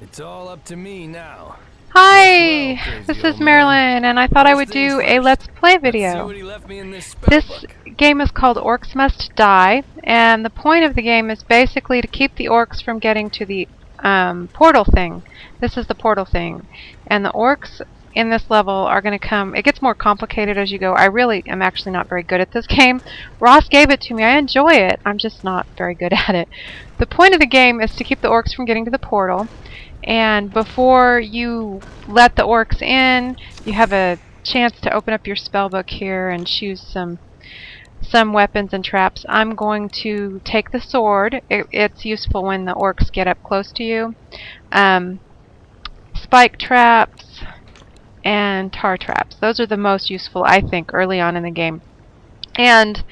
It's all up to me now. Hi, Well, this crazy is old man. Marilyn, and I thought I First would things do a first. Let's Play Let's see video. what he left me in this spell This book. game is called Orcs Must Die, and the point of the game is basically to keep the orcs from getting to the portal thing. This is the portal thing, and the orcs in this level are going to come. It gets more complicated as you go. I really am actually not very good at this game. Ross gave it to me. I enjoy it. I'm just not very good at it. The point of the game is to keep the orcs from getting to the portal. And before you let the orcs in, you have a chance to open up your spellbook here and choose some weapons and traps. I'm going to take the sword. It's useful when the orcs get up close to you. Spike traps and tar traps. Those are the most useful, I think, early on in the game. And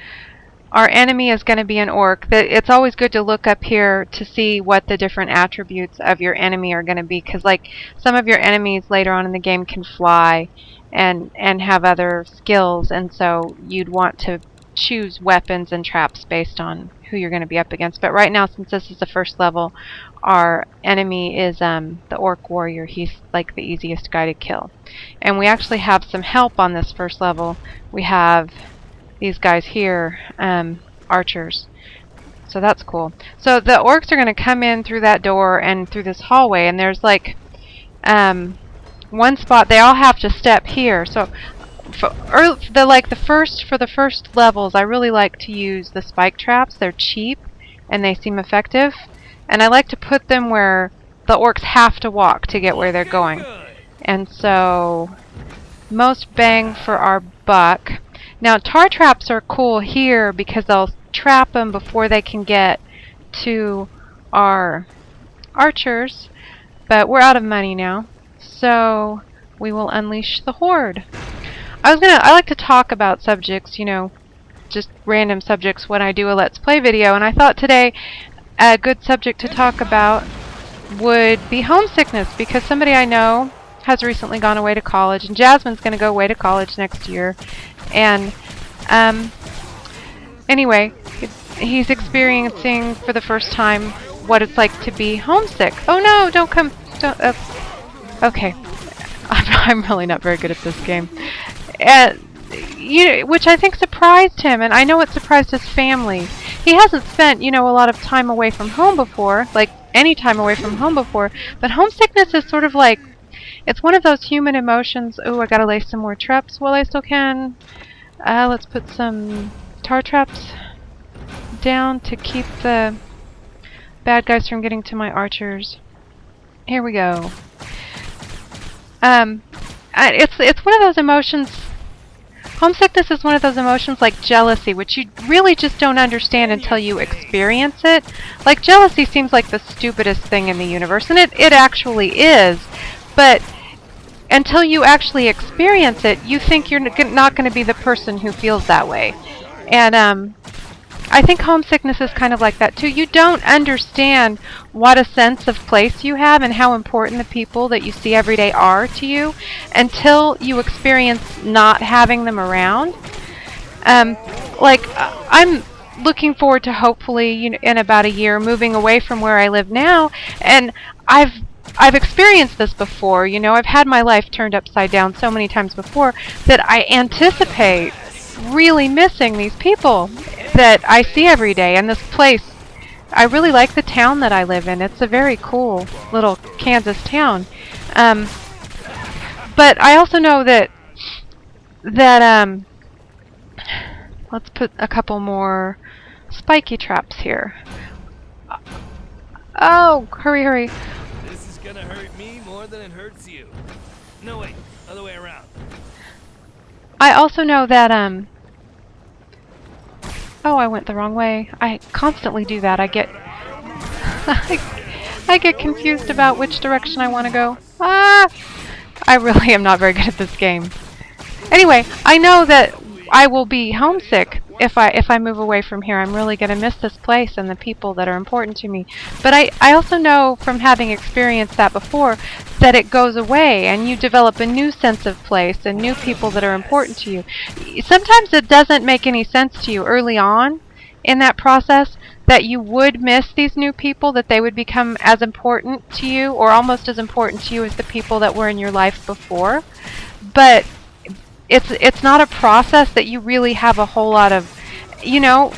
our enemy is going to be an orc. It's always good to look up here to see what the different attributes of your enemy are going to be, because like some of your enemies later on in the game can fly and have other skills, and so you'd want to choose weapons and traps based on who you're going to be up against. But right now, since this is the first level, our enemy is the orc warrior. He's like the easiest guy to kill, and we actually have some help on this first level. We have these guys here, archers. So that's cool. So the orcs are going to come in through that door and through this hallway, and there's like one spot they all have to step here. So for the first levels, I really like to use the spike traps. They're cheap and they seem effective, and I like to put them where the orcs have to walk to get where they're going. And so most bang for our buck. Now, tar traps are cool here because they'll trap them before they can get to our archers, but we're out of money now, so we will unleash the horde. I like to talk about subjects, just random subjects when I do a Let's Play video, and I thought today a good subject to talk about would be homesickness, because somebody I know has recently gone away to college, and Jasmine's going to go away to college next year. And anyway, he's experiencing for the first time what it's like to be homesick. Oh no, don't come. Don't. Okay. I'm really not very good at this game. Which I think surprised him, and I know it surprised his family. He hasn't spent, a lot of time away from home before, like any time away from home before, but homesickness is sort of like, it's one of those human emotions. Oh, I gotta lay some more traps while I still can. Let's put some tar traps down to keep the bad guys from getting to my archers. Here we go. It's one of those emotions. Homesickness is one of those emotions like jealousy, which you really just don't understand until you experience it. Like, jealousy seems like the stupidest thing in the universe, and it actually is. But until you actually experience it, you think you're not going to be the person who feels that way. And I think homesickness is kind of like that too. You don't understand what a sense of place you have and how important the people that you see every day are to you until you experience not having them around. I'm looking forward to hopefully, in about a year, moving away from where I live now, and I've experienced this before. I've had my life turned upside down so many times before that I anticipate really missing these people that I see every day and this place. I really like the town that I live in. It's a very cool little Kansas town. But I also know that let's put a couple more spiky traps here. Oh, hurry. This is gonna hurt me more than it hurts you. No, wait, other way around. I also know that oh, I went the wrong way. I constantly do that. I get I get confused about which direction I want to go. I really am not very good at this game. Anyway, I know that I will be homesick if I move away from here. I'm really going to miss this place and the people that are important to me. But I also know from having experienced that before that it goes away and you develop a new sense of place and new people that are important to you. Sometimes it doesn't make any sense to you early on in that process, that you would miss these new people, that they would become as important to you or almost as important to you as the people that were in your life before. But it's not a process that you really have a whole lot of, you know,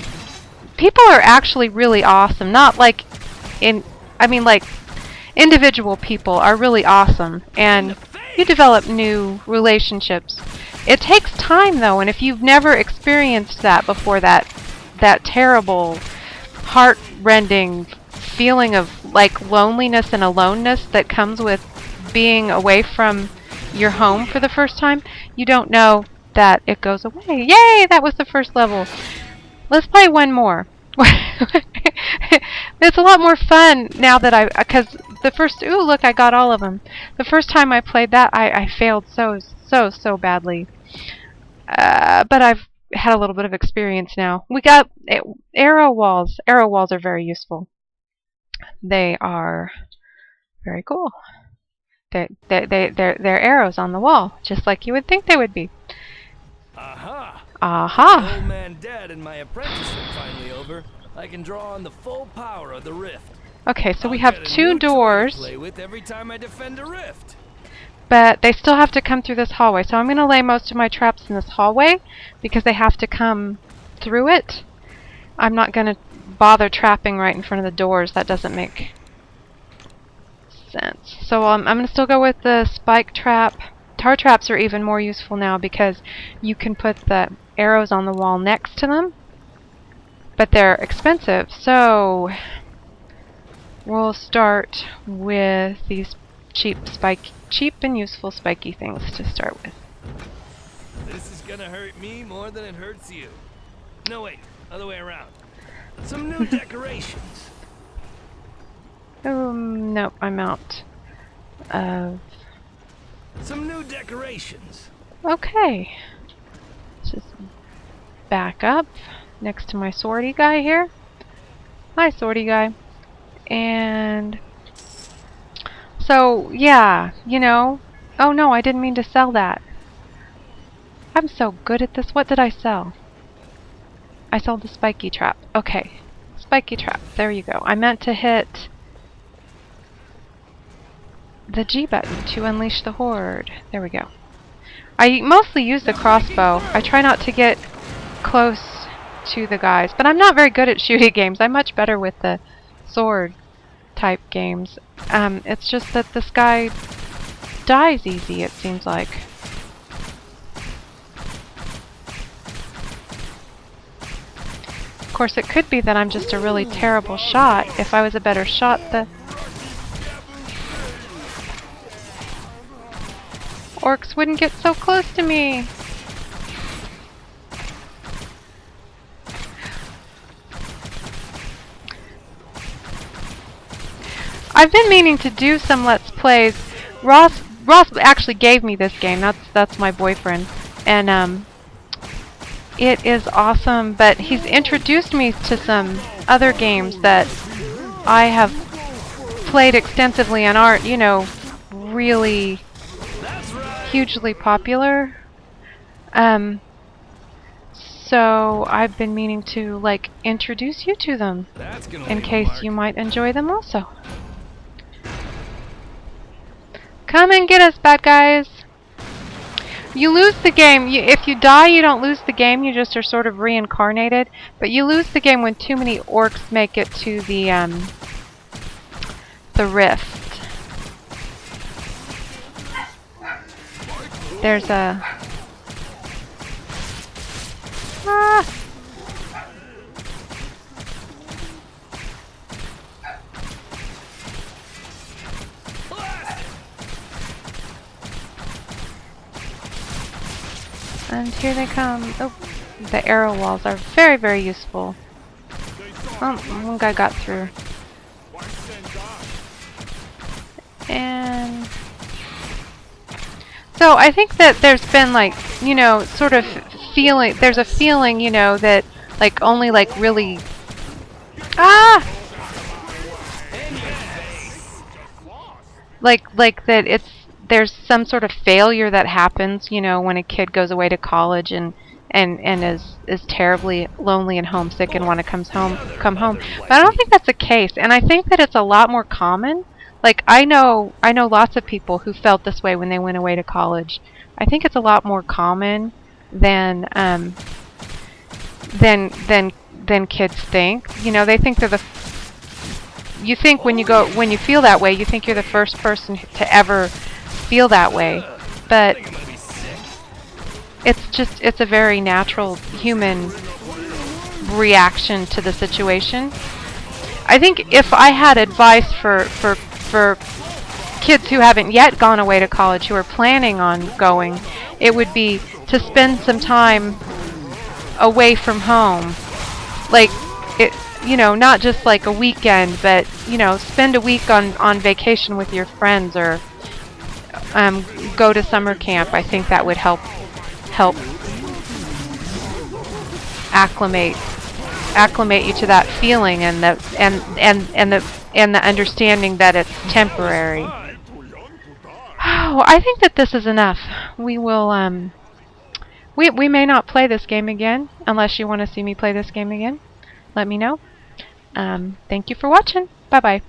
people are actually really awesome. Not like I mean like individual people are really awesome and you develop new relationships. It takes time though, and if you've never experienced that before, that terrible, heart-rending feeling of like loneliness and aloneness that comes with being away from your home for the first time, you don't know that it goes away. Yay! That was the first level. Let's play one more. It's a lot more fun now that because the first, ooh, look, I got all of them. The first time I played that, I failed so badly. But I've had a little bit of experience now. We got arrow walls. Arrow walls are very useful. They are very cool. They're arrows on the wall, just like you would think they would be. Aha! Aha! The old man dead and my apprenticeship finally over. I can draw on the full power of the rift. Okay, so we have 2 doors. To play with every time I defend a rift. But they still have to come through this hallway. So I'm going to lay most of my traps in this hallway because they have to come through it. I'm not going to bother trapping right in front of the doors. That doesn't make sense. So I'm going to still go with the spike trap. Tar traps are even more useful now because you can put the arrows on the wall next to them. But they're expensive. So we'll start with these cheap and useful spiky things to start with. This is gonna hurt me more than it hurts you. No, wait, other way around. Some new decorations. Nope, I'm out of... Some new decorations. Okay. Let's just back up next to my swordy guy here. Hi, swordy guy. And... so, yeah, you know... oh no, I didn't mean to sell that. I'm so good at this. What did I sell? I sold the spiky trap. Okay. Spiky trap. There you go. I meant to hit the G button to unleash the horde. There we go. I mostly use the crossbow. I try not to get close to the guys, but I'm not very good at shooting games. I'm much better with the sword type games. It's just that this guy dies easy, it seems like. Of course, it could be that I'm just a really terrible shot. If I was a better shot, the orcs wouldn't get so close to me. I've been meaning to do some Let's Plays. Ross actually gave me this game. That's my boyfriend, and it is awesome. But he's introduced me to some other games that I have played extensively and aren't, you know, really hugely popular. So I've been meaning to like introduce you to them in case you might enjoy them also. Come and get us, bad guys! You lose the game. If you die, you don't lose the game. You just are sort of reincarnated. But you lose the game when too many orcs make it to the rift. There's a... ah! And here they come. Oh, the arrow walls are very, very useful. Oh, one guy got through. And so I think that there's been like, you know, sort of feeling, there's a feeling, you know, that like only like really, like that there's some sort of failure that happens, you know, when a kid goes away to college and and is terribly lonely and homesick and want to come home. But I don't think that's the case, and I think that it's a lot more common. Like I know lots of people who felt this way when they went away to college. I think it's a lot more common than than kids think. You know, they think they're the you think when you feel that way, you think you're the first person to ever feel that way. But it's a very natural human reaction to the situation. I think if I had advice for kids who haven't yet gone away to college, who are planning on going, it would be to spend some time away from home. Like, not just like a weekend, but, spend a week on vacation with your friends, or go to summer camp. I think that would help acclimate you to that feeling, and the understanding that it's temporary. Oh, I think that this is enough. We will we may not play this game again unless you want to see me play this game again. Let me know. Thank you for watching. Bye bye.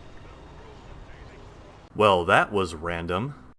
Well, that was random.